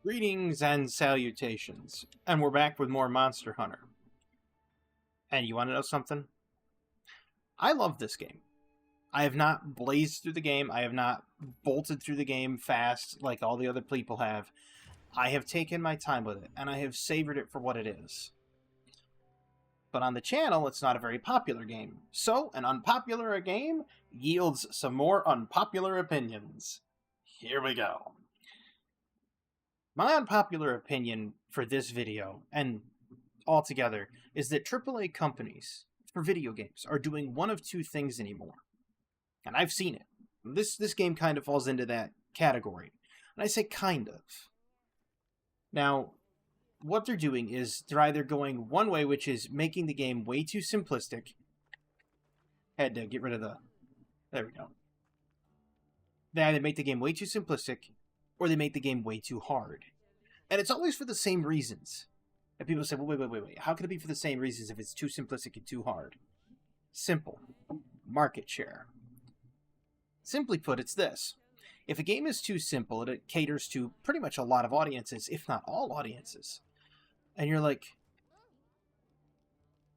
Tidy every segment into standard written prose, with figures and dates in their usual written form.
Greetings and salutations, and we're back with more Monster Hunter. And you want to know something? I love this game. I have not blazed through the game. I have not bolted through the game fast like all the other people have. I have taken my time with it, and I have savored it for what it is. But on the channel, it's not a very popular game. So, an unpopular game yields some more unpopular opinions. Here we go. My unpopular opinion for this video, and altogether, is that AAA companies for video games are doing one of two things anymore. And I've seen it. This game kind of falls into that category. And I say kind of. Now, what they're doing is they're either going one way, which is making the game way too simplistic. Had to get rid of the... There we go. They either make the game way too simplistic, or they make the game way too hard. And it's always for the same reasons. And people say, well, wait. How can it be for the same reasons if it's too simplistic and too hard? Simple. Market share. Simply put, it's this. If a game is too simple, it caters to pretty much a lot of audiences, if not all audiences. And you're like,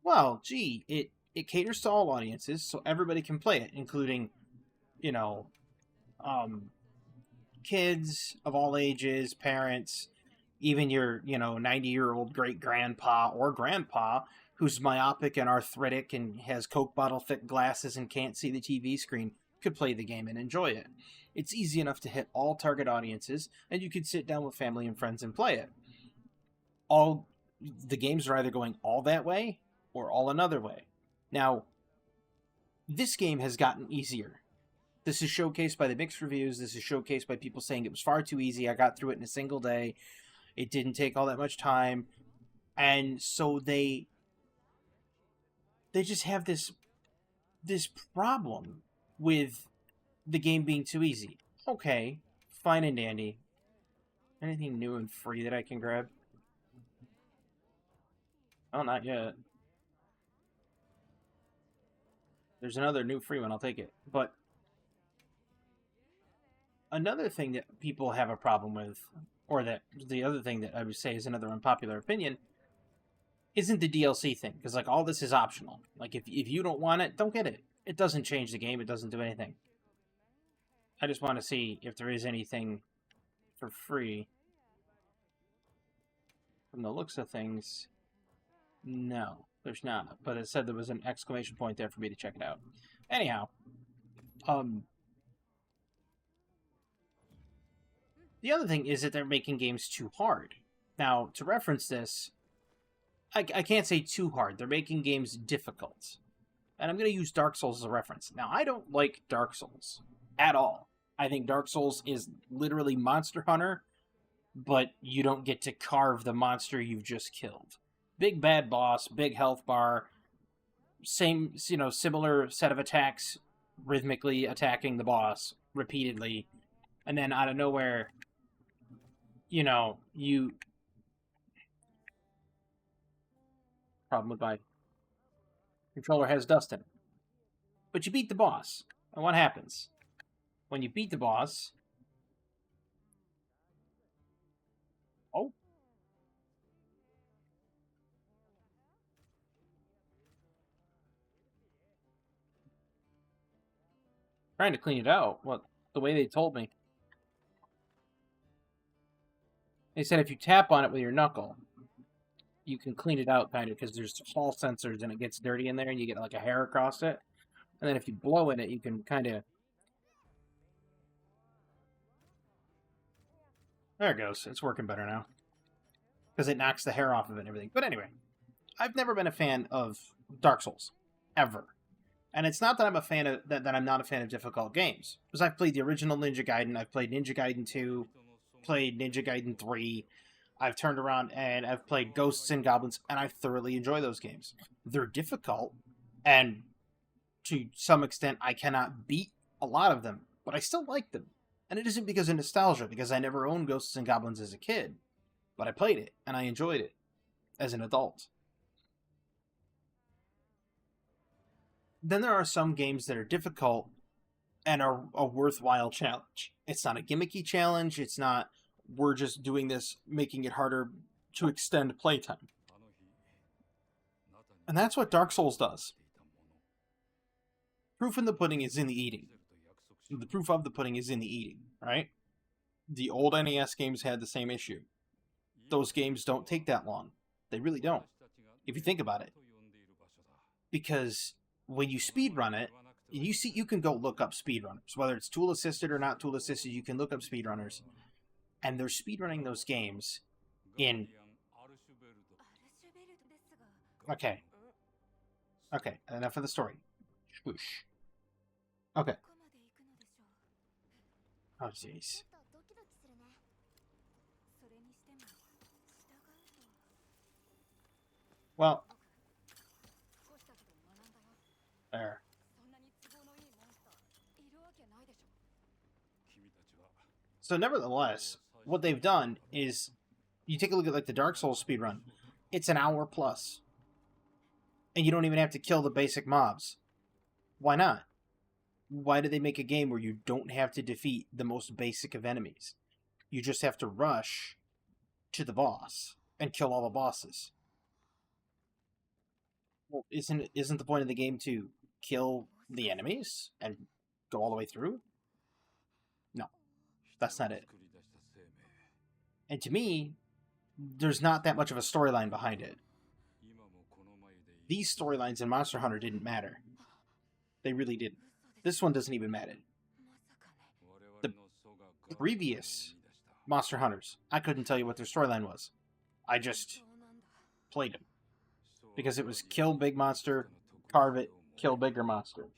well, gee, it caters to all audiences, so everybody can play it, including, kids of all ages, parents, even your, 90-year-old great-grandpa or grandpa who's myopic and arthritic and has Coke bottle thick glasses and can't see the TV screen could play the game and enjoy it. It's easy enough to hit all target audiences, and you could sit down with family and friends and play it. All the games are either going all that way or all another way. Now, this game has gotten easier. This is showcased by the mixed reviews. This is showcased by people saying it was far too easy. I got through it in a single day. It didn't take all that much time. And so they just have this problem with the game being too easy. Okay, fine and dandy. Anything new and free that I can grab? Oh, not yet. There's another new free one, I'll take it. But another thing that people have a problem with, or that the other thing that I would say is another unpopular opinion, isn't the DLC thing. Because, all this is optional. If you don't want it, don't get it. It doesn't change the game. It doesn't do anything. I just want to see if there is anything for free. From the looks of things, no, there's not. But it said there was an exclamation point there for me to check it out. Anyhow, the other thing is that they're making games too hard. Now, to reference this, I can't say too hard. They're making games difficult. And I'm going to use Dark Souls as a reference. Now, I don't like Dark Souls at all. I think Dark Souls is literally Monster Hunter, but you don't get to carve the monster you've just killed. Big bad boss, big health bar, same, similar set of attacks, rhythmically attacking the boss repeatedly, and then out of nowhere, you... Problem with my controller has dust in it. But you beat the boss. And what happens? When you beat the boss... Oh. Trying to clean it out. Well, the way they told me. They said if you tap on it with your knuckle, you can clean it out, kind of, because there's hall sensors and it gets dirty in there and you get a hair across it. And then if you blow in it, you can kind of... There it goes. It's working better now. Because it knocks the hair off of it and everything. But anyway, I've never been a fan of Dark Souls. Ever. And it's not that I'm a fan of... that I'm not a fan of difficult games. Because I've played the original Ninja Gaiden. I've played Ninja Gaiden 2. Played Ninja Gaiden 3. I've turned around and I've played Ghosts and Goblins. And I thoroughly enjoy those games. They're difficult. And to some extent, I cannot beat a lot of them. But I still like them. And it isn't because of nostalgia, because I never owned Ghosts and Goblins as a kid. But I played it, and I enjoyed it as an adult. Then there are some games that are difficult and are a worthwhile challenge. It's not a gimmicky challenge, it's not we're just doing this, making it harder to extend playtime. And that's what Dark Souls does. Proof in the pudding is in the eating. The proof of the pudding is in the eating, right? The old NES games had the same issue. Those games don't take that long. They really don't, if you think about it. Because when you speedrun it, you can go look up speedrunners. Whether it's tool assisted or not tool assisted, you can look up speedrunners. And they're speedrunning those games in... Okay, enough of the story. Whoosh. Okay. Oh, jeez. Well, there. So nevertheless, what they've done is, you take a look at like the Dark Souls speedrun, it's an hour plus. And you don't even have to kill the basic mobs. Why not? Why did they make a game where you don't have to defeat the most basic of enemies? You just have to rush to the boss and kill all the bosses. Well, isn't the point of the game to kill the enemies and go all the way through? No, that's not it. And to me, there's not that much of a storyline behind it. These storylines in Monster Hunter didn't matter. They really didn't. This one doesn't even matter. The previous Monster Hunters, I couldn't tell you what their storyline was. I just played them. Because it was kill big monster, carve it, kill bigger monster.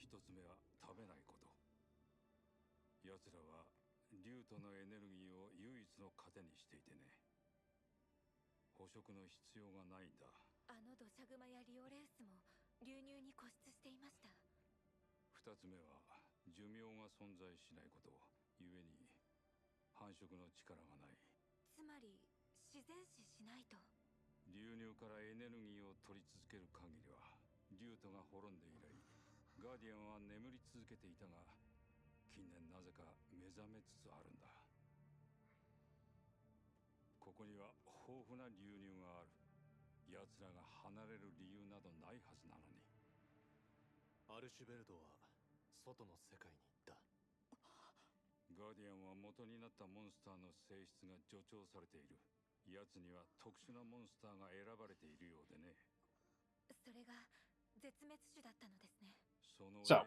So,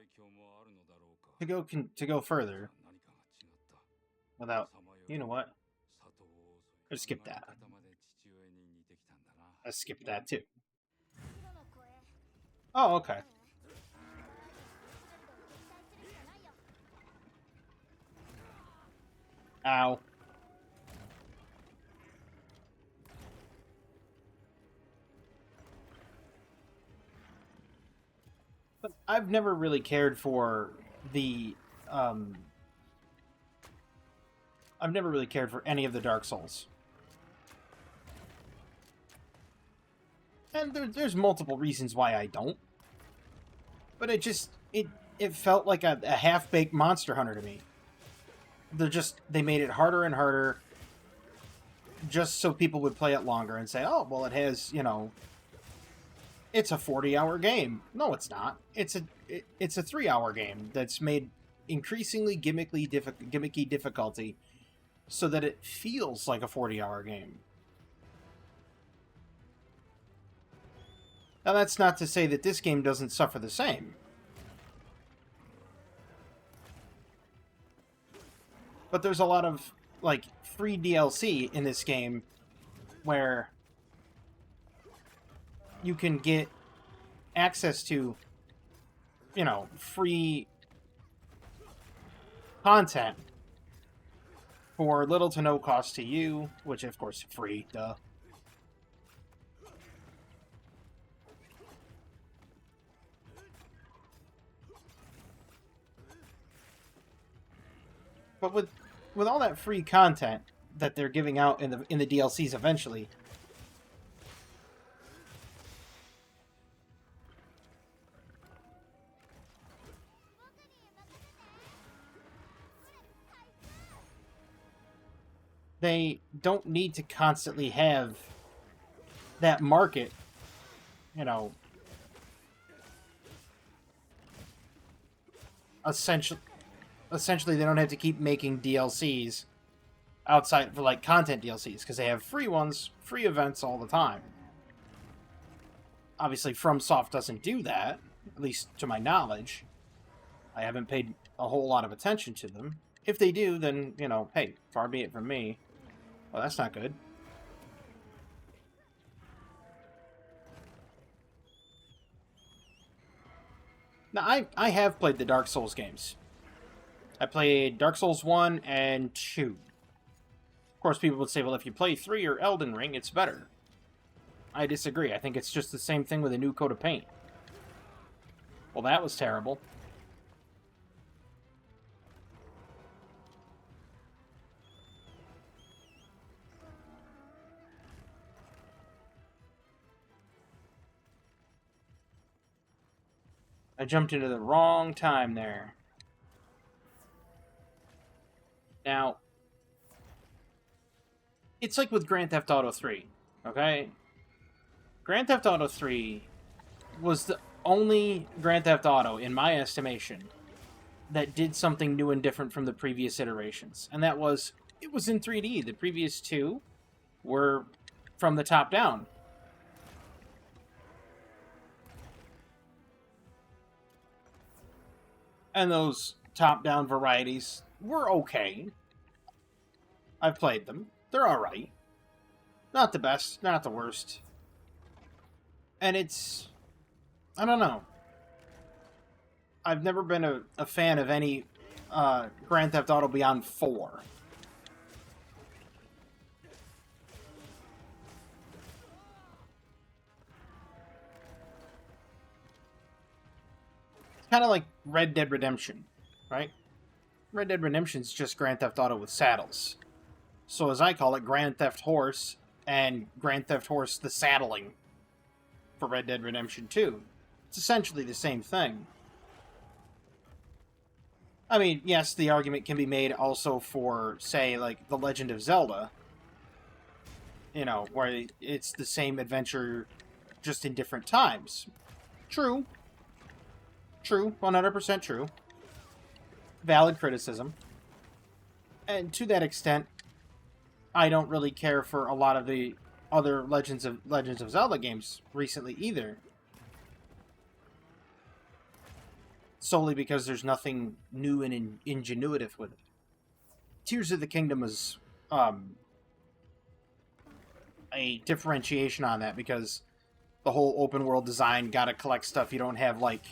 to go further, without, you know what? Let's skip that. Let's skip that too. Oh, okay. Ow. But I've never really cared for the, I've never really cared for any of the Dark Souls. And there's multiple reasons why I don't. But it felt like a half-baked Monster Hunter to me. They made it harder and harder just so people would play it longer and say, oh, well, it has, you know, it's a 40-hour game. No, it's not. It's a 3-hour game that's made increasingly gimmicky difficulty so that it feels like a 40-hour game. Now, that's not to say that this game doesn't suffer the same. But there's a lot of, like, free DLC in this game where you can get access to, you know, free content for little to no cost to you, which, of course, free, duh. But with all that free content that they're giving out in the DLCs eventually, they don't need to constantly have that market, you know, essentially they don't have to keep making DLCs outside for like content DLCs because they have free ones, free events all the time. Obviously, FromSoft doesn't do that, at least to my knowledge. I haven't paid a whole lot of attention to them. If they do, then, you know, hey, far be it from me. Well, that's not good. Now, I have played the Dark Souls games. I played Dark Souls 1 and 2. Of course, people would say, well, if you play 3 or Elden Ring, it's better. I disagree. I think it's just the same thing with a new coat of paint. Well, that was terrible. I jumped into the wrong time there. Now, it's like with Grand Theft Auto 3, okay? Grand Theft Auto 3 was the only Grand Theft Auto, in my estimation, that did something new and different from the previous iterations. And that was, it was in 3D. The previous two were from the top down. And those top-down varieties were okay. I've played them. They're alright. Not the best, not the worst. And it's... I don't know. I've never been a fan of any Grand Theft Auto beyond 4. It's kind of like Red Dead Redemption, right? Red Dead Redemption's just Grand Theft Auto with saddles. So as I call it, Grand Theft Horse and Grand Theft Horse the Saddling for Red Dead Redemption 2. It's essentially the same thing. I mean, yes, the argument can be made also for, say, like, The Legend of Zelda. You know, where it's the same adventure, just in different times. True. True. 100% true. Valid criticism. And to that extent, I don't really care for a lot of the other Legends of Zelda games recently either. Solely because there's nothing new and ingenuitive with it. Tears of the Kingdom is a differentiation on that because the whole open world design, gotta collect stuff. You don't have like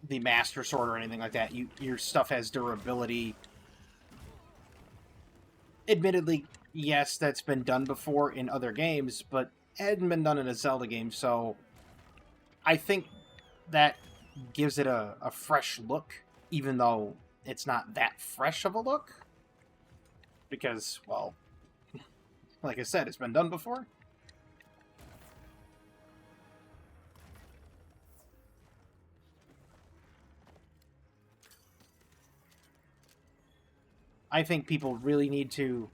the Master Sword or anything like that. Your stuff has durability. Admittedly, yes, that's been done before in other games, but it hadn't been done in a Zelda game, so I think that gives it a fresh look, even though it's not that fresh of a look. Because, well, like I said, it's been done before. I think people really need to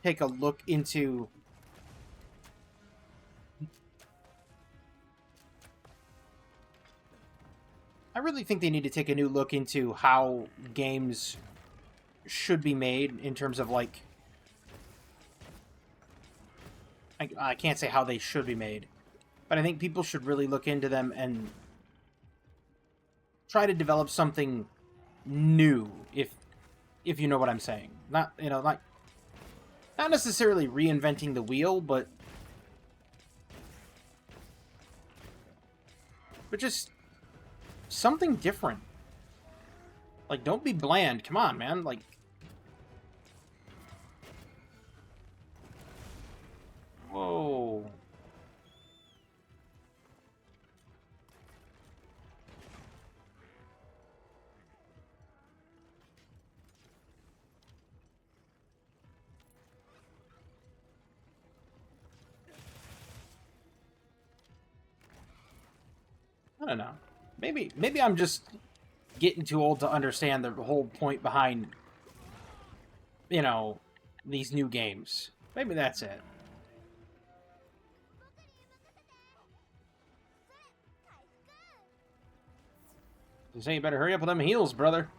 take a look into I really think they need to take a new look into how games should be made in terms of, like... I can't say how they should be made, but I think people should really look into them and try to develop something new, if you know what I'm saying. Not, you know, like... Not necessarily reinventing the wheel, but just something different. Like, don't be bland. Come on, man. Like... Whoa. I don't know. Maybe I'm just getting too old to understand the whole point behind, you know, these new games. Maybe that's it. You say you better hurry up with them heals, brother.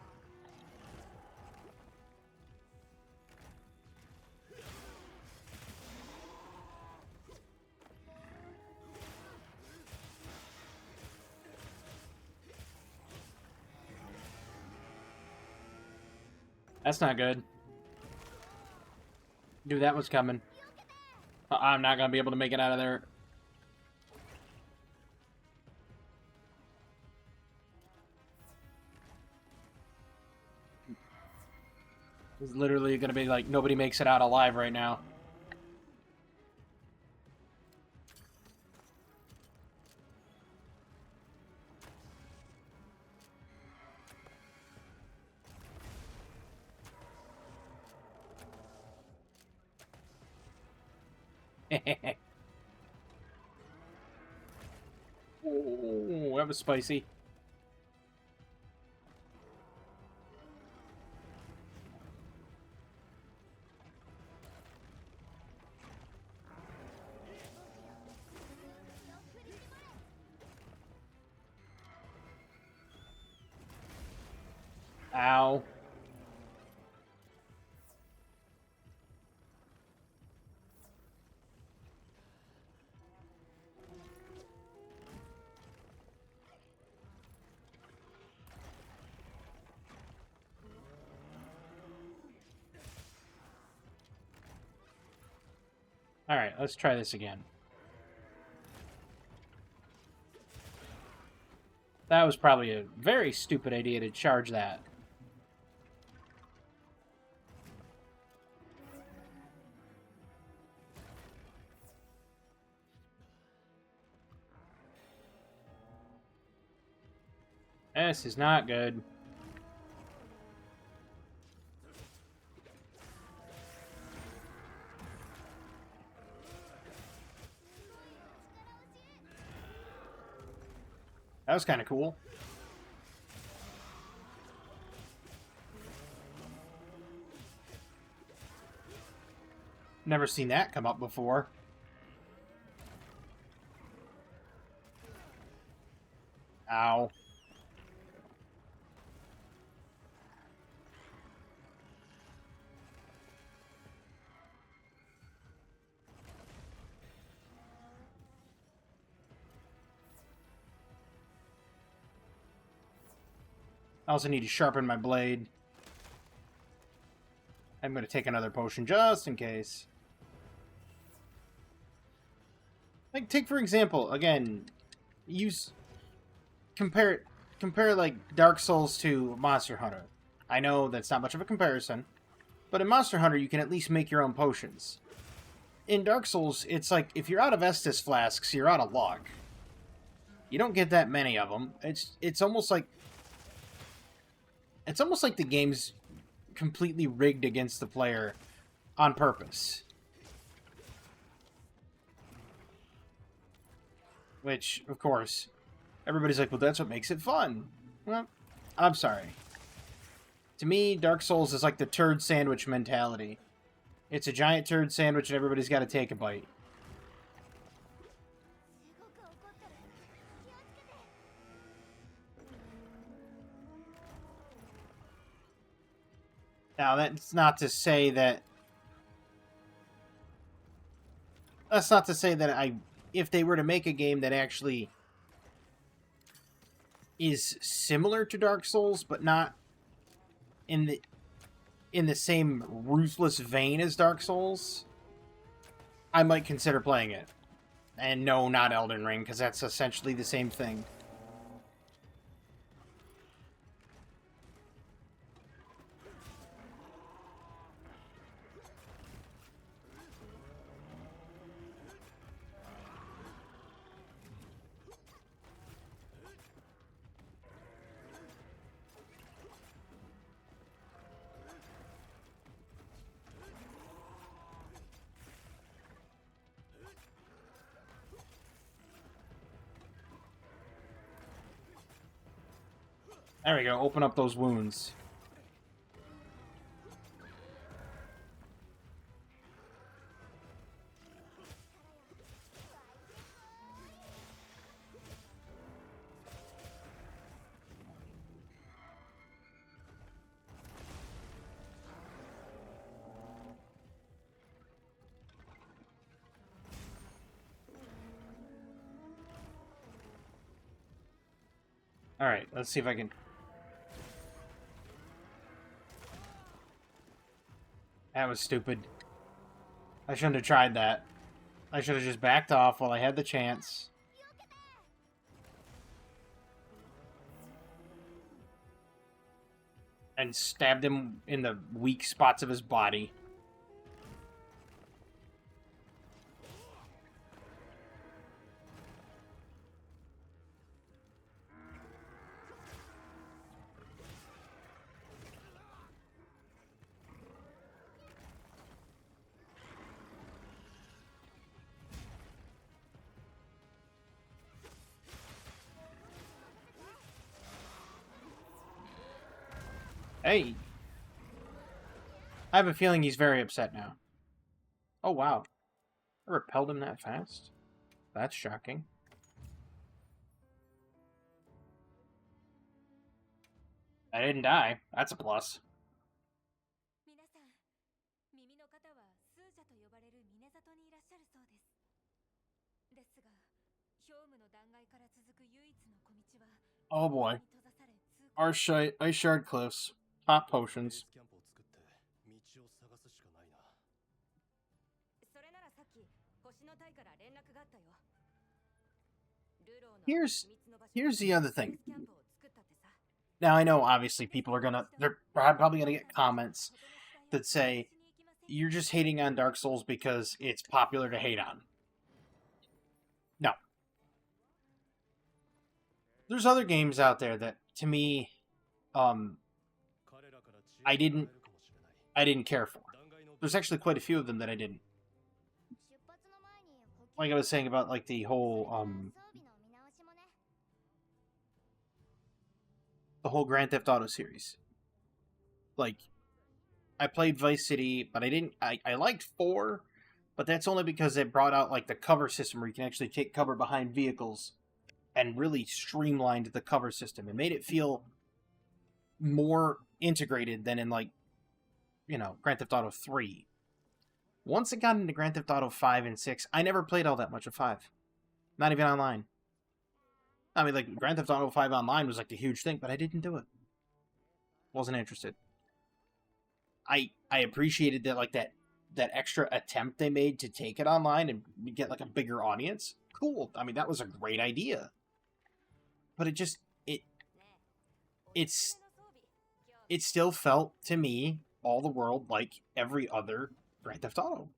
That's not good. Dude, that was coming. I'm not gonna be able to make it out of there. It's literally gonna be like nobody makes it out alive right now. Oh, that was spicy. Ow. Alright, let's try this again. That was probably a very stupid idea to charge that. This is not good. That was kind of cool. Never seen that come up before. Ow. I also need to sharpen my blade. I'm going to take another potion just in case. Like, take for example, again, compare like Dark Souls to Monster Hunter. I know that's not much of a comparison, but in Monster Hunter you can at least make your own potions. In Dark Souls, it's like if you're out of Estus flasks, you're out of luck. You don't get that many of them. It's almost like the game's completely rigged against the player on purpose. Which, of course, everybody's like, well, that's what makes it fun. Well, I'm sorry. To me, Dark Souls is like the turd sandwich mentality. It's a giant turd sandwich and everybody's got to take a bite. Now, that's not to say that... That's not to say that if they were to make a game that actually is similar to Dark Souls, but not in the same ruthless vein as Dark Souls, I might consider playing it. And no, not Elden Ring, because that's essentially the same thing. There we go. Open up those wounds. Alright, let's see if I can... That was stupid. I shouldn't have tried that. I should have just backed off while I had the chance. And stabbed him in the weak spots of his body. Hey! I have a feeling he's very upset now. Oh, wow. I repelled him that fast? That's shocking. I didn't die. That's a plus. Oh boy. Ice shard cliffs. Pop potions. Here's the other thing. Now, I know, obviously, they're probably gonna get comments that say, you're just hating on Dark Souls because it's popular to hate on. No. There's other games out there that, to me, I didn't care for. There's actually quite a few of them that I didn't. Like I was saying about, like, the whole Grand Theft Auto series. Like, I played Vice City, but I liked 4, but that's only because it brought out, like, the cover system where you can actually take cover behind vehicles and really streamlined the cover system. It made it feel more integrated than in, like, you know, Grand Theft Auto 3. Once it got into Grand Theft Auto 5 and 6, I never played all that much of 5. Not even online. I mean, like, Grand Theft Auto 5 online was, like, the huge thing, but I didn't do it. Wasn't interested. I appreciated that, like, that extra attempt they made to take it online and get, like, a bigger audience. Cool. I mean, that was a great idea. But it still felt, to me, all the world like every other Grand Theft Auto.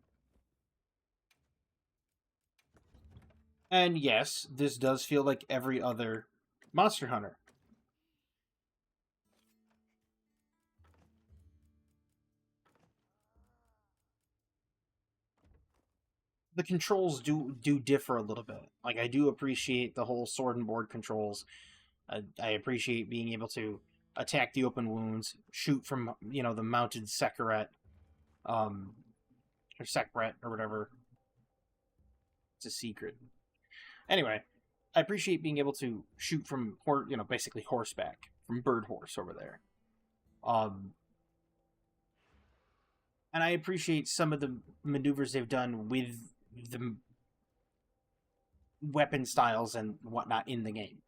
And yes, this does feel like every other Monster Hunter. The controls do differ a little bit. Like, I do appreciate the whole sword and board controls. I appreciate being able to attack the open wounds, shoot from, you know, the mounted Sekaret, or Sekret, or whatever. It's a secret. Anyway, I appreciate being able to shoot from, you know, basically horseback, from Bird Horse over there. And I appreciate some of the maneuvers they've done with the weapon styles and whatnot in the game.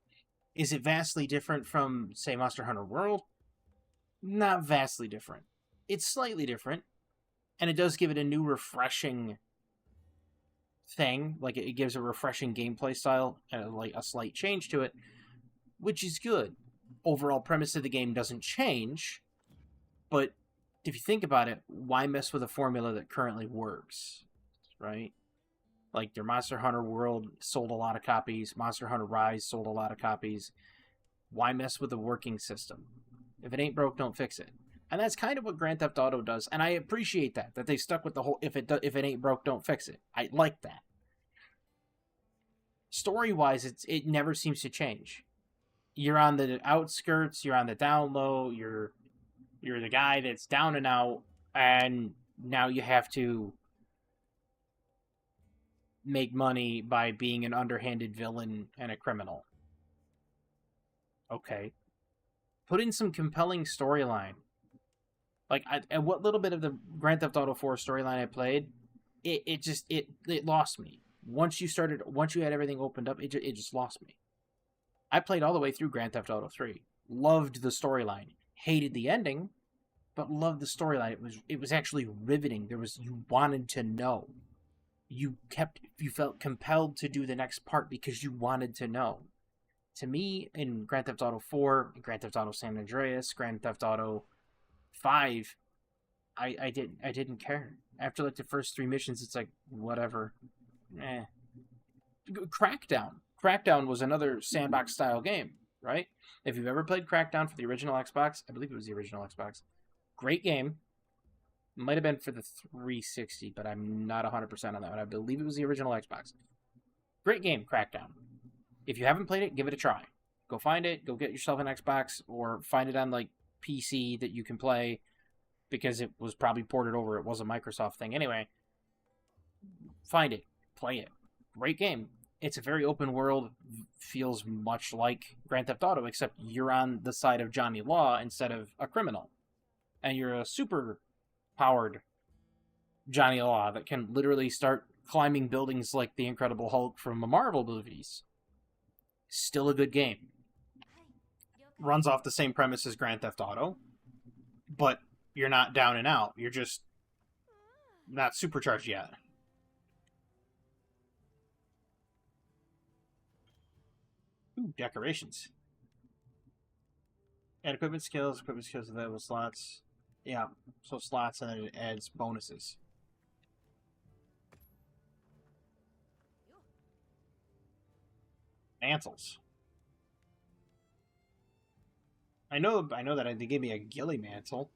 Is it vastly different from, say, Monster Hunter World? Not vastly different. It's slightly different, and it does give it a new, refreshing thing. Like, it gives a refreshing gameplay style, and like a slight change to it, which is good. Overall premise of the game doesn't change, but if you think about it, why mess with a formula that currently works, right? Like, their Monster Hunter World sold a lot of copies. Monster Hunter Rise sold a lot of copies. Why mess with a working system? If it ain't broke, don't fix it. And that's kind of what Grand Theft Auto does. And I appreciate that they stuck with the whole, if it ain't broke, don't fix it. I like that. Story-wise, it never seems to change. you're on the outskirts, you're on the down low, you're the guy that's down and out, and now you have to make money by being an underhanded villain and a criminal. Okay. Put in some compelling storyline. Like, and what little bit of the Grand Theft Auto 4 storyline I played, it lost me. Once you had everything opened up, it just lost me. I played all the way through Grand Theft Auto 3. Loved the storyline. Hated the ending, but loved the storyline. It was actually riveting. You wanted to know. You felt compelled to do the next part because you wanted to know. To me, in Grand Theft Auto 4, Grand Theft Auto San Andreas, Grand Theft Auto 5, I didn't care. After like the first 3 missions, it's like whatever. Crackdown was another sandbox style game, right? If you've ever played Crackdown for the original Xbox, I believe it was the original Xbox. Great game. Might have been for the 360, but I'm not 100% on that one. I believe it was the original Xbox. Great game, Crackdown. If you haven't played it, give it a try. Go find it, go get yourself an Xbox, or find it on like PC that you can play, because it was probably ported over. It was a Microsoft thing. Anyway, find it, play it. Great game. It's a very open world, feels much like Grand Theft Auto, except you're on the side of Johnny Law instead of a criminal. And you're a super powered Johnny Law that can literally start climbing buildings like the Incredible Hulk from the Marvel movies. Still a good game. Runs off the same premise as Grand Theft Auto, but you're not down and out. You're just not supercharged yet. Ooh, decorations. Add equipment skills available slots. Yeah, so slots, and then it adds bonuses. Mantles. I know that they gave me a ghillie mantle.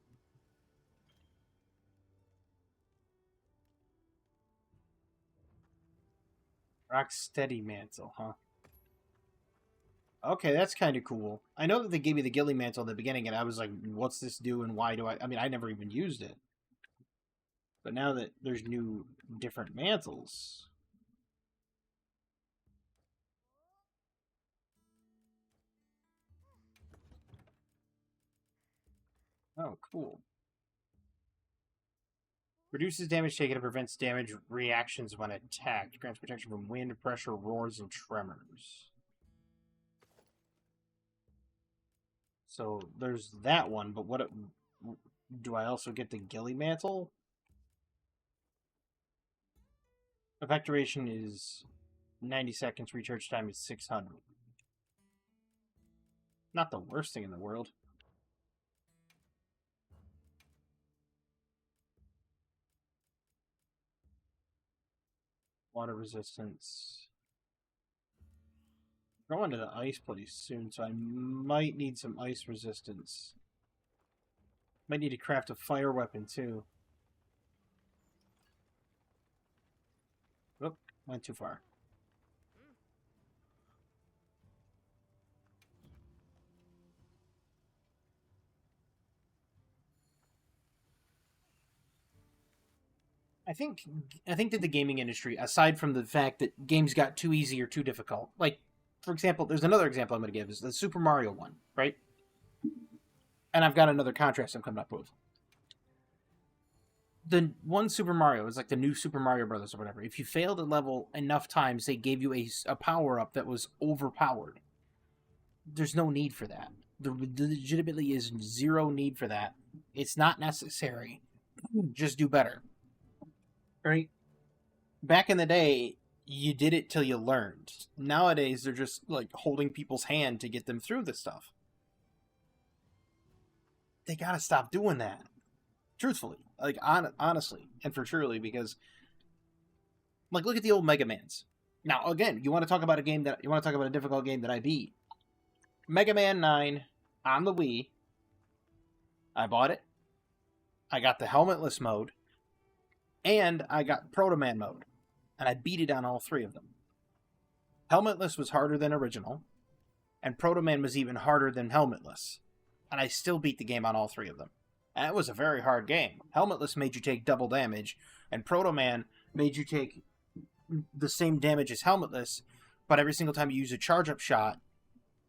Rocksteady mantle, huh? Okay, that's kind of cool. I know that they gave me the ghillie mantle in the beginning, and I was like, what's this do, and why do I mean, I never even used it. But now that there's new, different mantles... Oh, cool. Reduces damage taken and prevents damage reactions when attacked. Grants protection from wind, pressure, roars, and tremors. So there's that one, but what do I also get the ghillie mantle? Effect duration is 90 seconds, recharge time is 600. Not the worst thing in the world. Water resistance. We're going to the ice place soon, so I might need some ice resistance. Might need to craft a fire weapon too. Oop, went too far. I think that the gaming industry, aside from the fact that games got too easy or too difficult, like, for example, there's another example I'm going to give, is the Super Mario one, right? And I've got another contrast I'm coming up with. The one Super Mario is like the new Super Mario Brothers or whatever. If you failed a level enough times, they gave you a power-up that was overpowered. There's no need for that. There legitimately is zero need for that. It's not necessary. Just do better. Right? Back in the day, you did it till you learned. Nowadays, they're just like holding people's hand to get them through this stuff. They gotta stop doing that. Truthfully, like honestly, and for truly, because like look at the old Mega Mans. Now, again, you want to talk about a difficult game that I beat. Mega Man 9 on the Wii. I bought it. I got the helmetless mode. And I got Proto Man mode. And I beat it on all 3 of them. Helmetless was harder than original. And Proto Man was even harder than Helmetless. And I still beat the game on all three of them. And it was a very hard game. Helmetless made you take double damage, and Proto Man made you take the same damage as Helmetless, but every single time you use a charge-up shot,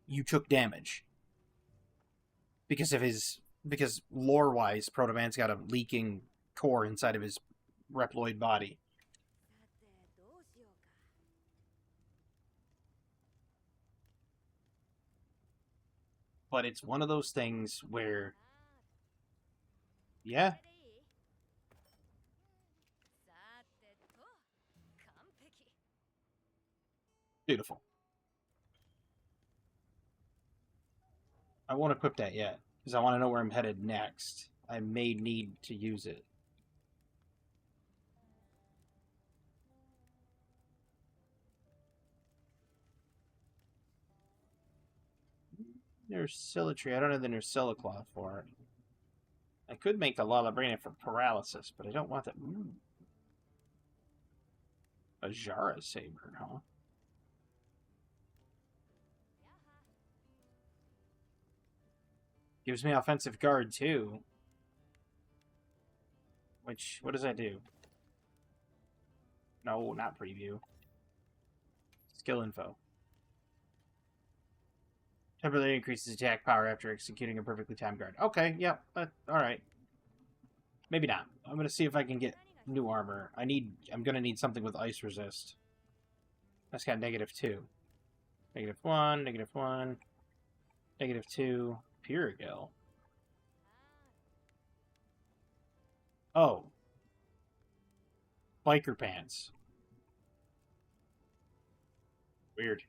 you took damage. Because lore-wise, Proto Man's got a leaking core inside of his Reploid body. But it's one of those things where, yeah, beautiful. I won't equip that yet, because I want to know where I'm headed next. I may need to use it. Nursilitry. I don't have the Nursiliclaw for it. I could make the Lalabrina for paralysis, but I don't want that. A Jara Saber, huh? Gives me offensive guard, too. Which, what does that do? No, not preview. Skill info. Temporarily increases attack power after executing a perfectly timed guard. Okay, yep, alright. Maybe not. I'm gonna see if I can get new armor. I'm gonna need something with ice resist. That's got -2. -1, -1, -2. Purigil. Oh. Biker pants. Weird.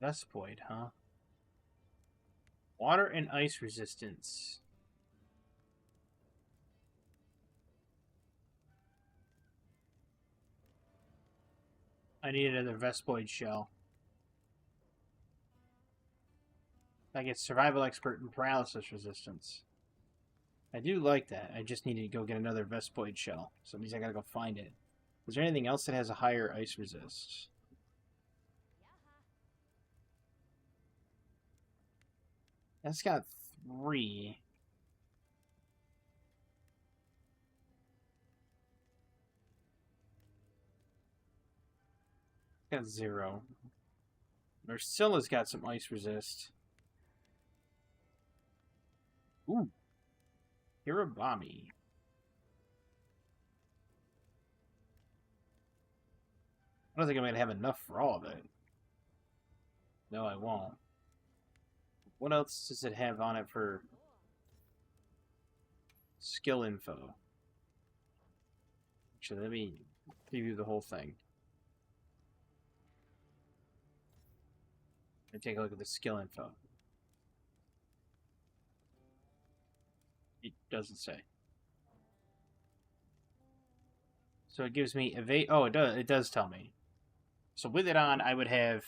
Vespoid, huh? Water and ice resistance. I need another Vespoid shell. I get survival expert and paralysis resistance. I do like that. I just need to go get another Vespoid shell. So that means I gotta go find it. Is there anything else that has a higher ice resist? That's got 3. Got 0. Ursilla's got some ice resist. Ooh. Hirabami. I don't think I'm going to have enough for all of it. No, I won't. What else does it have on it for skill info? Actually, let me preview the whole thing. And take a look at the skill info. It doesn't say. So it gives me evade. Oh, it does. It does tell me. So with it on, I would have.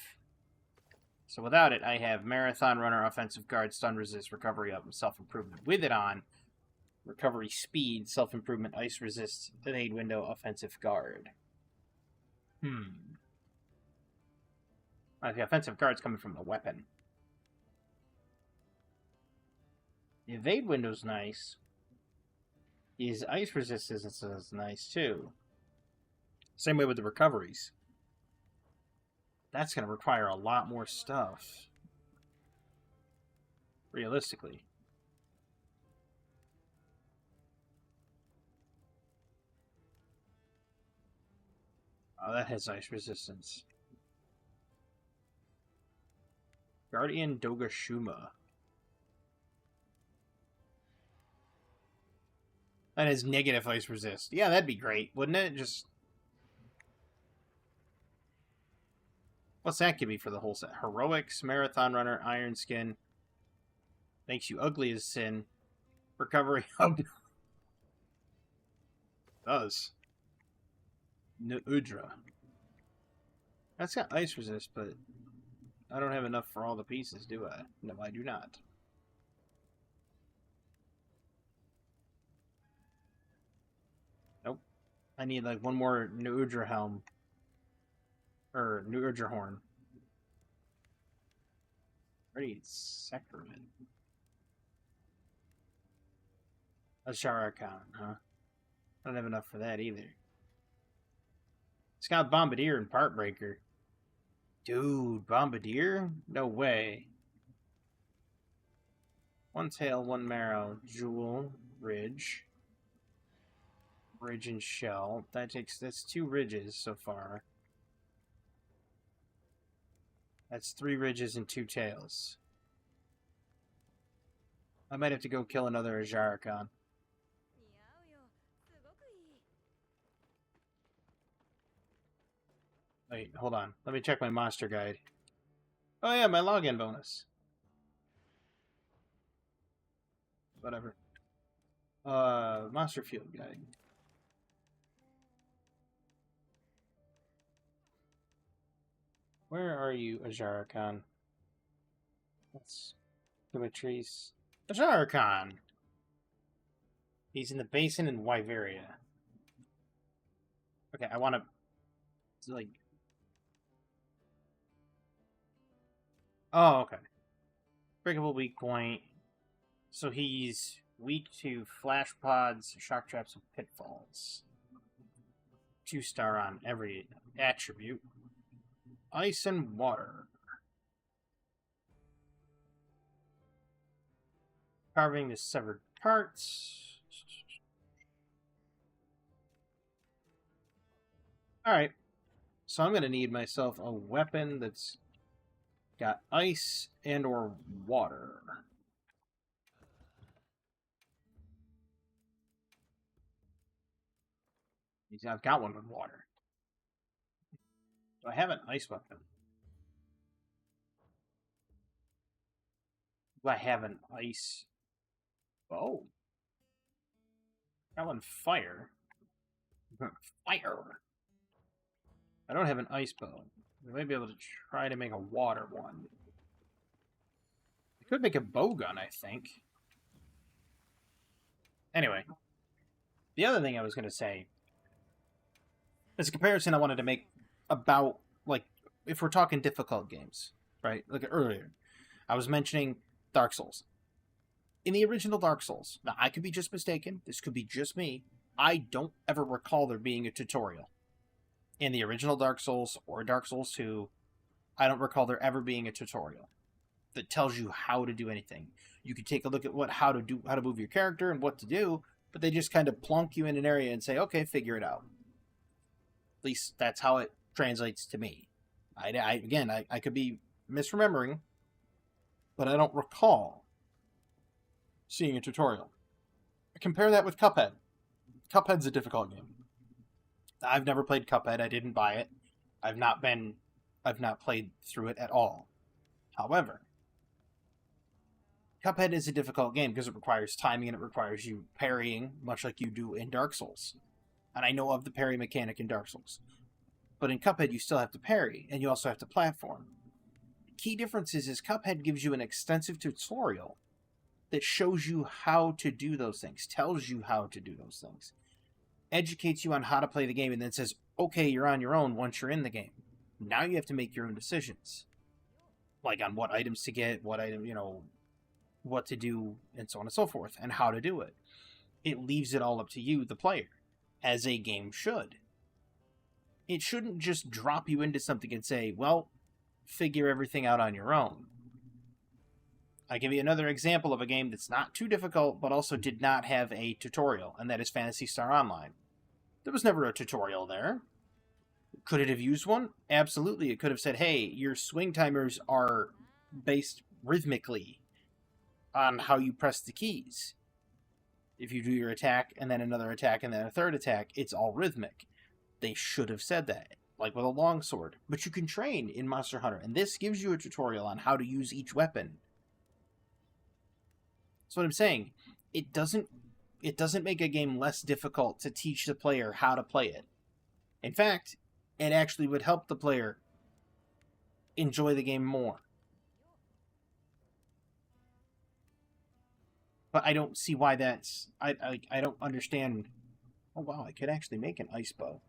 So without it, I have Marathon Runner, Offensive Guard, Stun Resist, Recovery Up, and Self Improvement. With it on, Recovery Speed, Self Improvement, Ice Resist, Evade Window, Offensive Guard. The Offensive Guard's coming from the weapon. The Evade Window's nice. His Ice Resistance is nice too. Same way with the recoveries. That's going to require a lot more stuff. Realistically. Oh, that has ice resistance. Guardian Dogashuma. That has negative ice resist. Yeah, that'd be great, wouldn't it? Just... What's that give me for the whole set? Heroics, Marathon Runner, Iron Skin. Makes you ugly as sin. Recovery Hub. Does. Udra. That's got ice resist, but I don't have enough for all the pieces, do I? No, I do not. Nope. I need like one more Udra helm. Or Nurjahorn. Pretty sacrament. A Sharakan, huh? I don't have enough for that either. It's got Bombardier and Partbreaker. Dude, Bombardier? No way. One tail, one marrow, jewel, ridge. Ridge and shell. That's 2 ridges so far. That's 3 ridges and 2 tails. I might have to go kill another Ajarakan. Wait, hold on. Let me check my monster guide. Oh yeah, my login bonus. Whatever. Monster field guide. Where are you, Ajarakan? That's Dimitris. Ajarakan! He's in the basin in Wyveria. Okay, I want to, like... Oh, okay. Breakable weak point. So he's weak to flash pods, shock traps, and pitfalls. 2-star on every attribute. Ice and water. Carving the severed parts. Alright. So I'm going to need myself a weapon that's got ice and or water. I've got one with water. Do I have an ice weapon? Do I have an ice bow? Got one fire. Fire! I don't have an ice bow. I might be able to try to make a water one. I could make a bow gun, I think. Anyway. The other thing I was going to say is a comparison I wanted to make about, like, if we're talking difficult games, right? Like earlier, I was mentioning Dark Souls. In the original Dark Souls, now I could be just mistaken, this could be just me, I don't ever recall there being a tutorial. In the original Dark Souls or Dark Souls 2, I don't recall there ever being a tutorial that tells you how to do anything. You could take a look at how to move your character and what to do, but they just kind of plonk you in an area and say, okay, figure it out. At least that's how it translates to me. I could be misremembering, but I don't recall seeing a tutorial. Compare that with Cuphead. Cuphead's a difficult game. I've never played Cuphead. I didn't buy it. I've not played through it at all. However, Cuphead is a difficult game because it requires timing and it requires you parrying, much like you do in Dark Souls. And I know of the parry mechanic in Dark Souls. But in Cuphead, you still have to parry, and you also have to platform. Key difference is Cuphead gives you an extensive tutorial that shows you how to do those things, tells you how to do those things, educates you on how to play the game, and then says, okay, you're on your own once you're in the game. Now you have to make your own decisions. Like on what items to get, what to do, and so on and so forth, and how to do it. It leaves it all up to you, the player, as a game should. It shouldn't just drop you into something and say, well, figure everything out on your own. I'll give you another example of a game that's not too difficult, but also did not have a tutorial, and that is Phantasy Star Online. There was never a tutorial there. Could it have used one? Absolutely. It could have said, hey, your swing timers are based rhythmically on how you press the keys. If you do your attack, and then another attack, and then a third attack, it's all rhythmic. They should have said that, like with a longsword. But you can train in Monster Hunter, and this gives you a tutorial on how to use each weapon. That's what I'm saying. It doesn't make a game less difficult to teach the player how to play it. In fact, it actually would help the player enjoy the game more. But I don't see why that's... I don't understand... Oh wow, I could actually make an ice bow.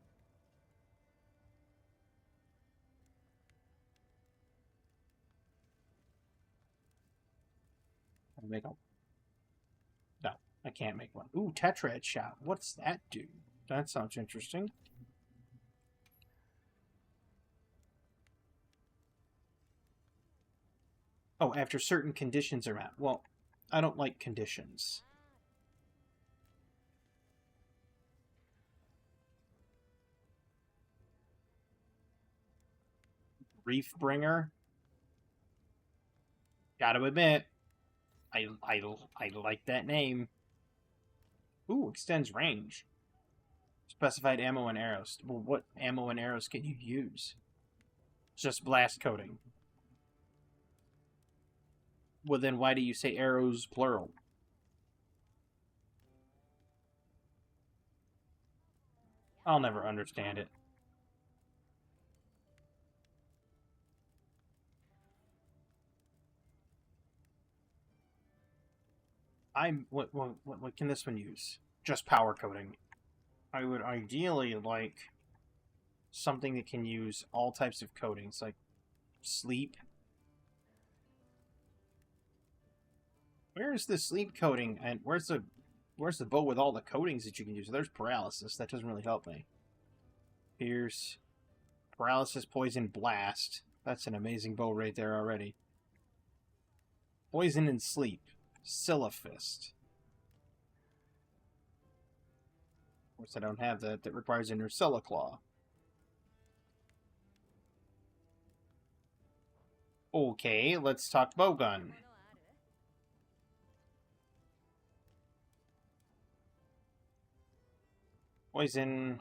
make a... No, I can't make one. Ooh, Tetrad shot. What's that do? That sounds interesting. Oh, after certain conditions are met. Well, I don't like conditions. Reef Bringer. Gotta admit, I like that name. Ooh, extends range. Specified ammo and arrows. Well, what ammo and arrows can you use? Just blast coating. Well, then why do you say arrows plural? I'll never understand it. What can this one use? Just power coating. I would ideally like something that can use all types of coatings, like sleep. Where's the sleep coating, and where's the bow with all the coatings that you can use? There's paralysis. That doesn't really help me. Here's paralysis, poison, blast. That's an amazing bow right there already. Poison and sleep. Scylla Fist. Of course, I don't have that. That requires a Nursilla Claw. Okay, let's talk bowgun. Poison.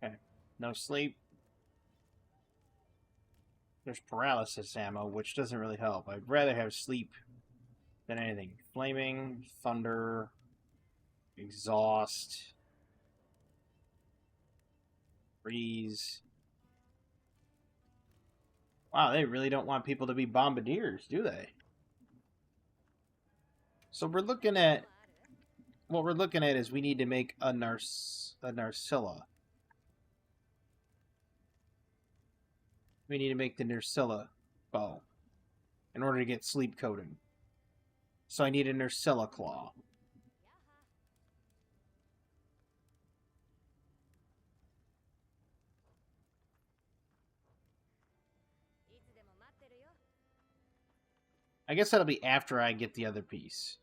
Okay, no sleep. There's paralysis ammo, which doesn't really help. I'd rather have sleep than anything. Flaming, thunder, exhaust, freeze. Wow, they really don't want people to be bombardiers, do they? So we're looking at... What we're looking at is we need to make a Narsilla. We need to make the Nursilla bow in order to get sleep coating. So I need a Nursilla claw. I guess that'll be after I get the other piece.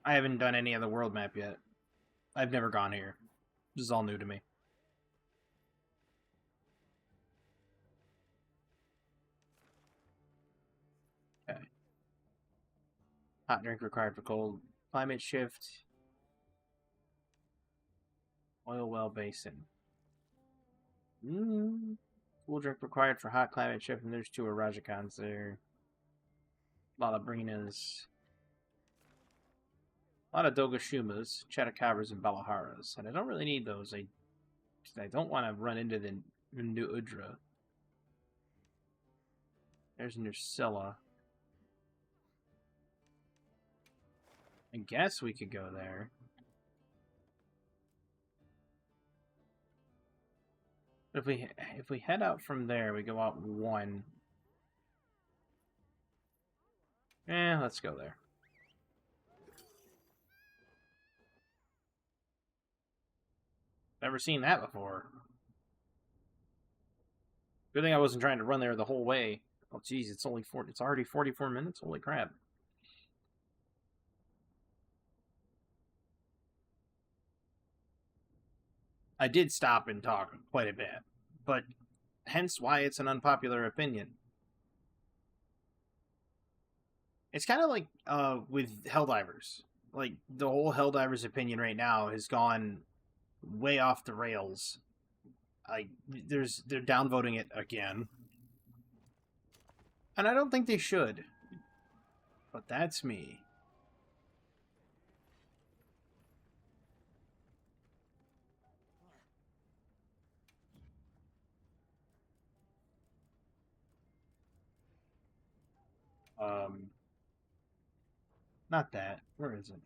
I haven't done any of the world map yet. I've never gone here. This is all new to me. Okay. Hot drink required for cold. Climate shift. Oil well basin. Cool drink required for hot climate shift, and there's 2 Arajakans there. A lot of Brinas. A lot of Dogashumas, Chattacabras, and Balaharas. And I don't really need those. I don't want to run into the New Udra. There's Nursilla. I guess we could go there. But if we head out from there, we go out 1. Let's go there. Never seen that before. Good thing I wasn't trying to run there the whole way. Oh, geez, it's already 44 minutes. Holy crap! I did stop and talk quite a bit, but hence why it's an unpopular opinion. It's kind of like with Helldivers. Like the whole Helldivers opinion right now has gone way off the rails. They're downvoting it again, and I don't think they should. But that's me. Um, Not that. Where is it?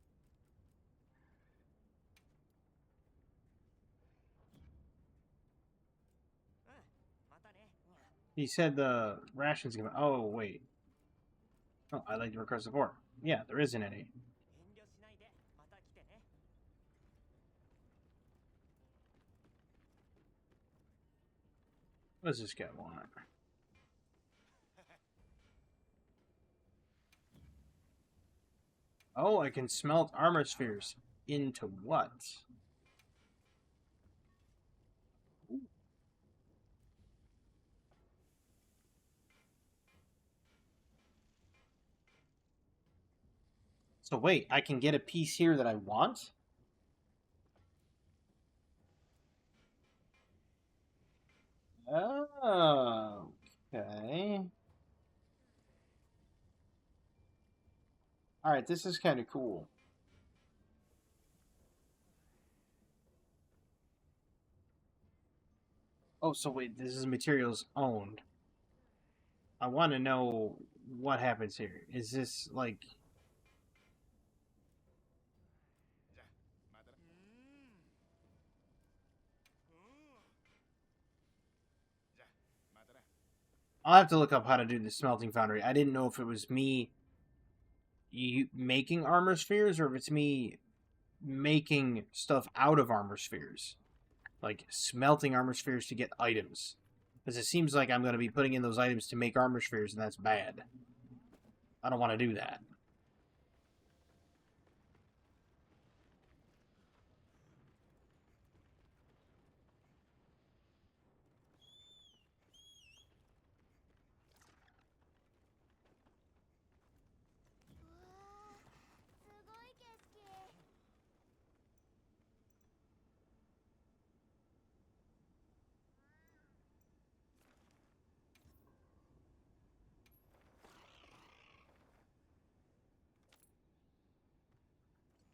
He said the rations give. Oh, wait. Oh, I'd like to request support. Yeah, there isn't any. What does this guy want? Oh, I can smelt armor spheres. Into what? So wait, I can get a piece here that I want? Oh, okay. Alright, this is kind of cool. Oh, so wait, this is materials owned. I want to know what happens here. Is this like... I'll have to look up how to do the smelting foundry. I didn't know if it was me making armor spheres or if it's me making stuff out of armor spheres. Like smelting armor spheres to get items. Because it seems like I'm going to be putting in those items to make armor spheres, and that's bad. I don't want to do that.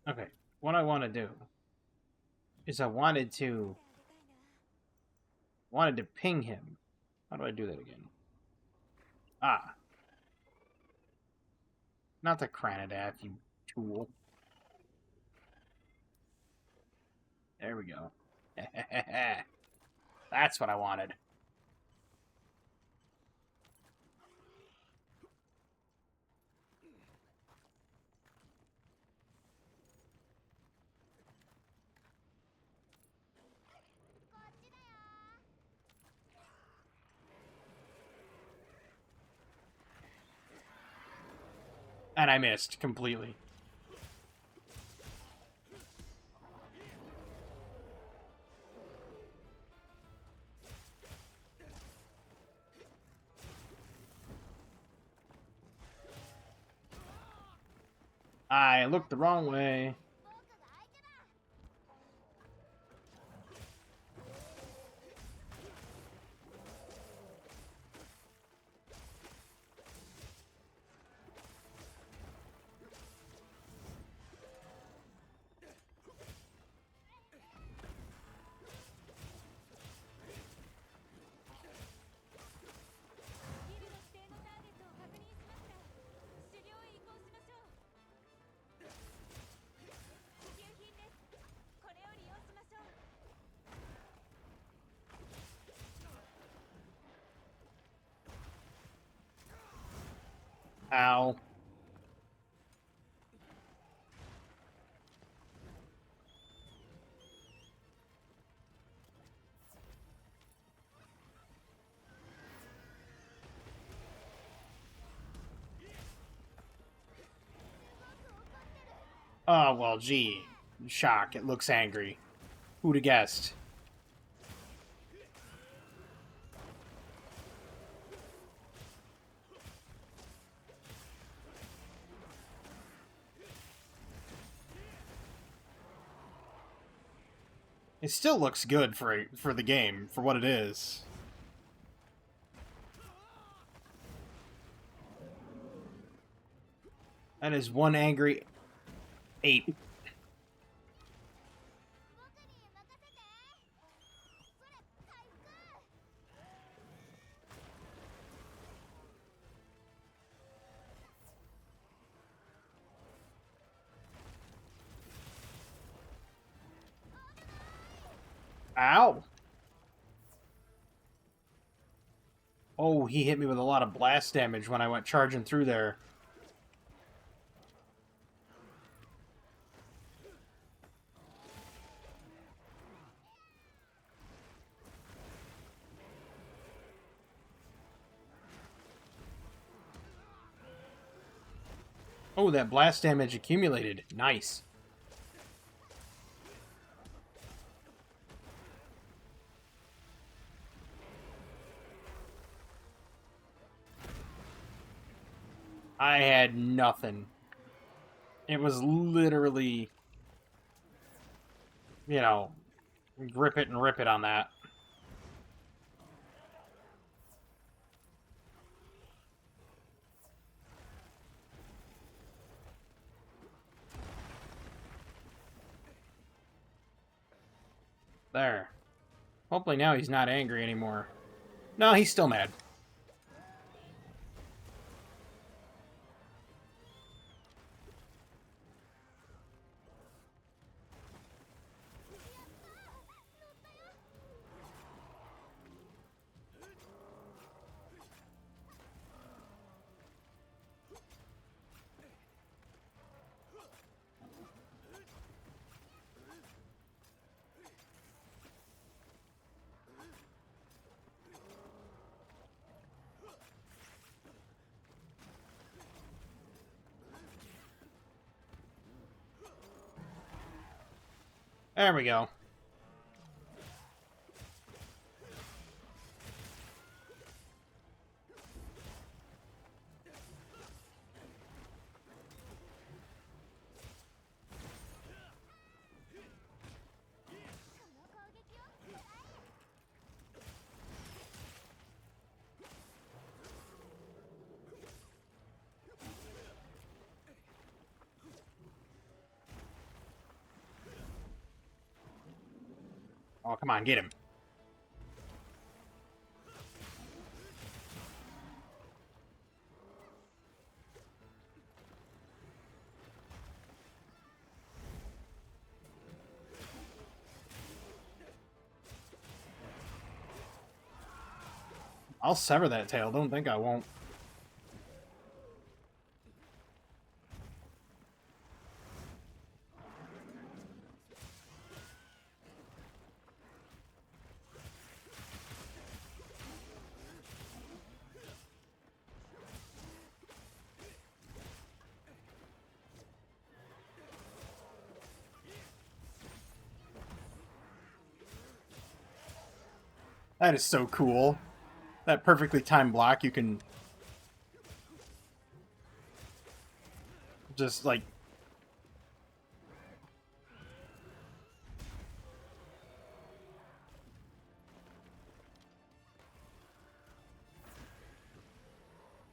Okay, what I want to do is I wanted to ping him. How do I do that again? Ah, not the Cranadath, you tool. There we go. That's what I wanted. And I missed completely. I looked the wrong way. Ow. Oh, well, gee. Shock. It looks angry. Who'd have guessed? It still looks good for the game, for what it is. That is one angry ape. Ow! Oh, he hit me with a lot of blast damage when I went charging through there. Oh, that blast damage accumulated. Nice. I had nothing. It was literally, you know, grip it and rip it on that. There. Hopefully now he's not angry anymore. No, he's still mad. There we go. Oh, come on, get him. I'll sever that tail. Don't think I won't. That is so cool. That perfectly timed block, you can just, like...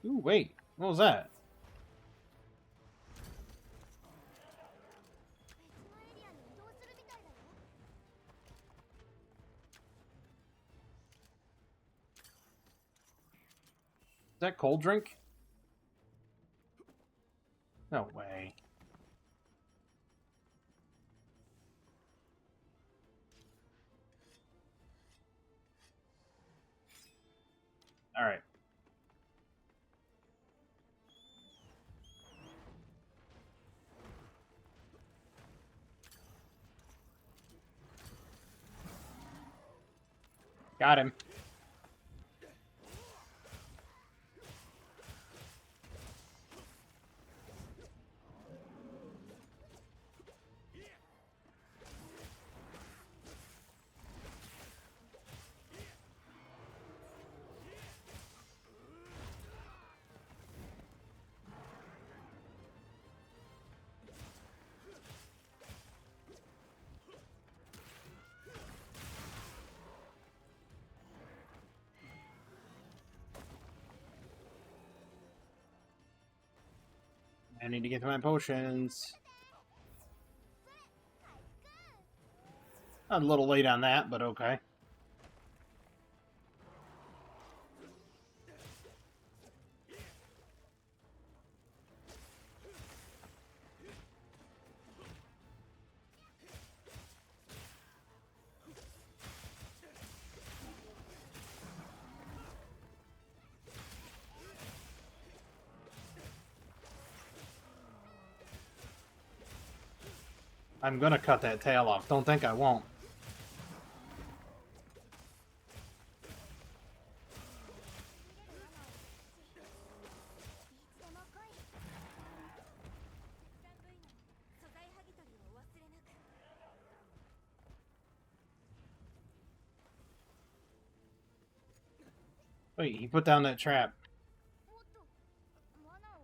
Ooh, wait. What was that? Is that cold drink? No way. Alright. Got him. I need to get to my potions. A little late on that, but okay. I'm gonna cut that tail off. Don't think I won't. Wait, he put down that trap.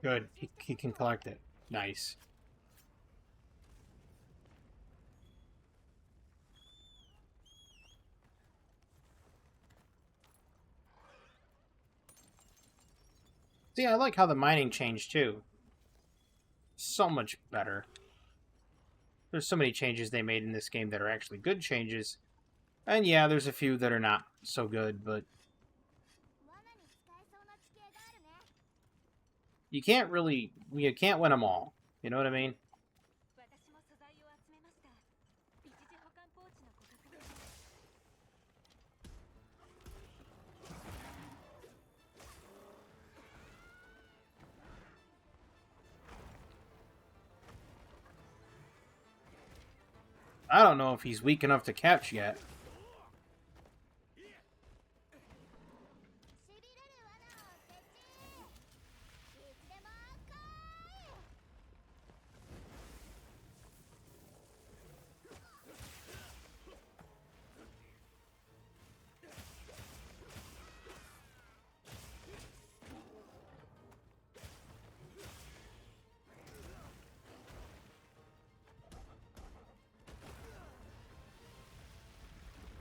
Good. He can collect it. Nice. See, I like how the mining changed, too. So much better. There's so many changes they made in this game that are actually good changes. And yeah, there's a few that are not so good, but... You can't win them all. You know what I mean? I don't know if he's weak enough to catch yet.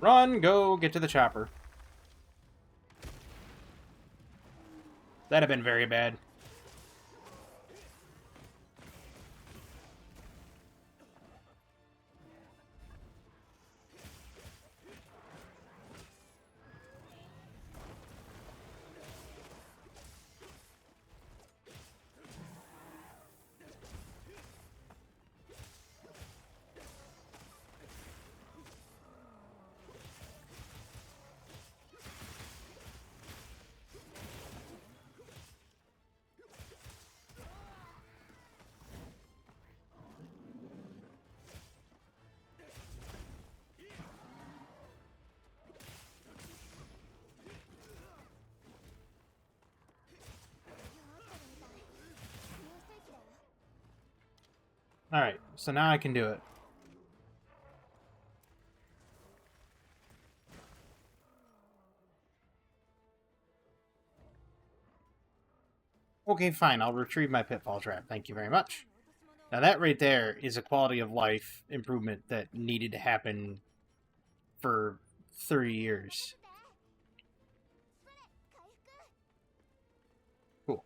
Run, go, get to the chopper. That'd have been very bad. Alright, so now I can do it. Okay, fine, I'll retrieve my pitfall trap. Thank you very much. Now that right there is a quality of life improvement that needed to happen for 30 years. Cool.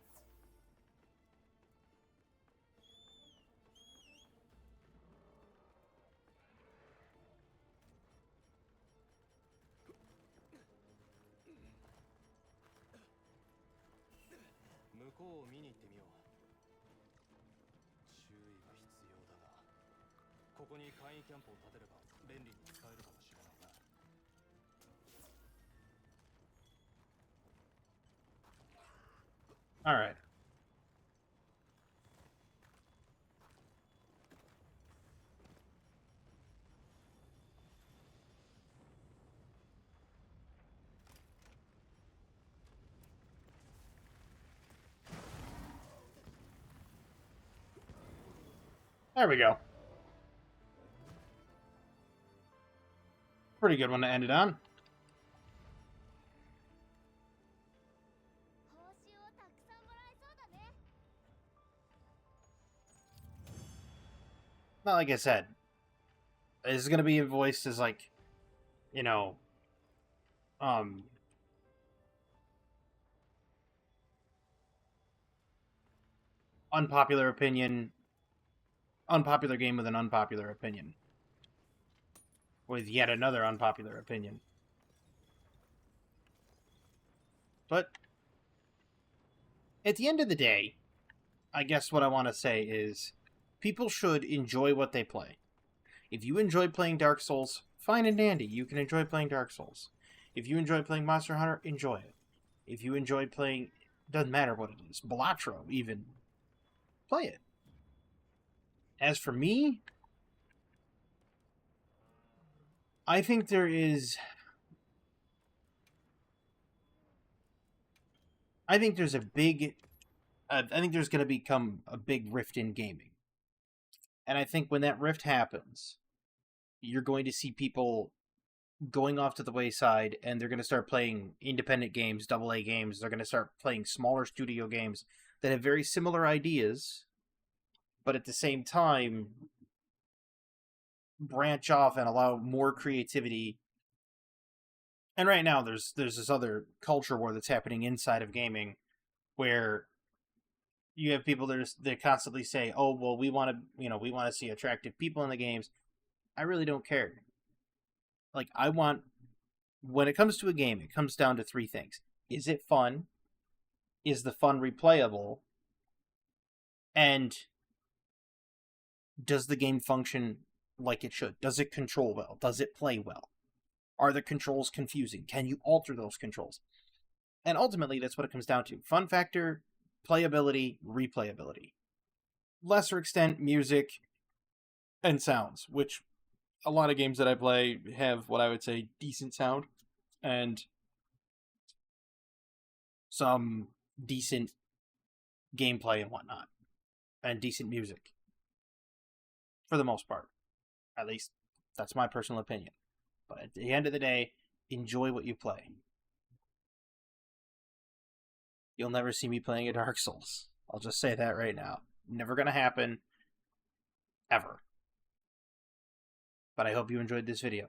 Alright. There we go. Pretty good one to end it on. Not like I said. This is going to be voiced as like, you know, unpopular opinion, unpopular game with an unpopular opinion. With yet another unpopular opinion. But at the end of the day, I guess what I want to say is people should enjoy what they play. If you enjoy playing Dark Souls, fine and dandy, you can enjoy playing Dark Souls. If you enjoy playing Monster Hunter, enjoy it. If you enjoy playing, doesn't matter what it is, Balatro even, play it. As for me, I think there is... I think there's a big... I think there's going to become a big rift in gaming. And I think when that rift happens, you're going to see people going off to the wayside, and they're going to start playing independent games, AA games. They're going to start playing smaller studio games that have very similar ideas, but at the same time branch off and allow more creativity. And right now there's this other culture war that's happening inside of gaming where you have people that constantly say, "Oh, well, we want to see attractive people in the games." I really don't care. Like, when it comes to a game, it comes down to three things. Is it fun? Is the fun replayable? And does the game function like it should? Does it control well? Does it play well? Are the controls confusing? Can you alter those controls? And ultimately, that's what it comes down to. Fun factor, playability, replayability. Lesser extent, music and sounds, which a lot of games that I play have what I would say decent sound and some decent gameplay and whatnot, and decent music. For the most part. At least, that's my personal opinion. But at the end of the day, enjoy what you play. You'll never see me playing a Dark Souls. I'll just say that right now. Never gonna happen. Ever. But I hope you enjoyed this video.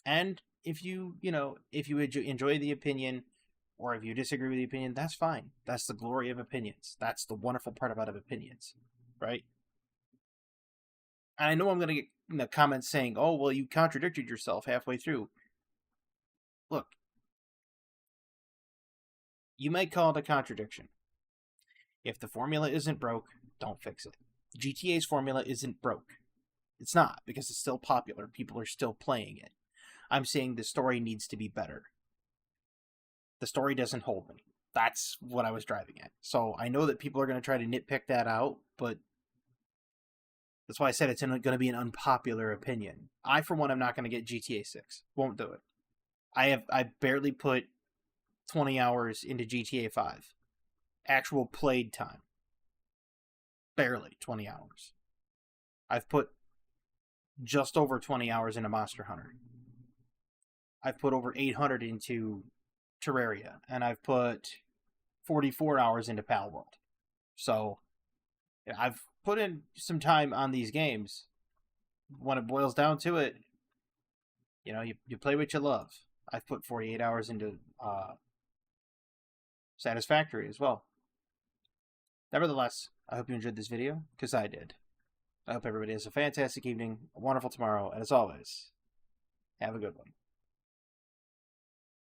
And if you enjoy the opinion, or if you disagree with the opinion, that's fine. That's the glory of opinions. That's the wonderful part about opinions, right? And I know I'm going to get comments saying, "Oh, well, you contradicted yourself halfway through." Look, you might call it a contradiction. If the formula isn't broke, don't fix it. GTA's formula isn't broke. It's not, because it's still popular. People are still playing it. I'm saying the story needs to be better. The story doesn't hold me. That's what I was driving at. So I know that people are going to try to nitpick that out, but that's why I said it's going to be an unpopular opinion. I, for one, am not going to get GTA 6. Won't do it. I barely put 20 hours into GTA 5. Actual played time. Barely 20 hours. I've put just over 20 hours into Monster Hunter. I've put over 800 into Terraria. And I've put 44 hours into Palworld. So, I've put in some time on these games. When it boils down to it, you play what you love. I've put 48 hours into Satisfactory as well. Nevertheless, I hope you enjoyed this video, because I did. I hope everybody has a fantastic evening, a wonderful tomorrow, and as always, have a good one.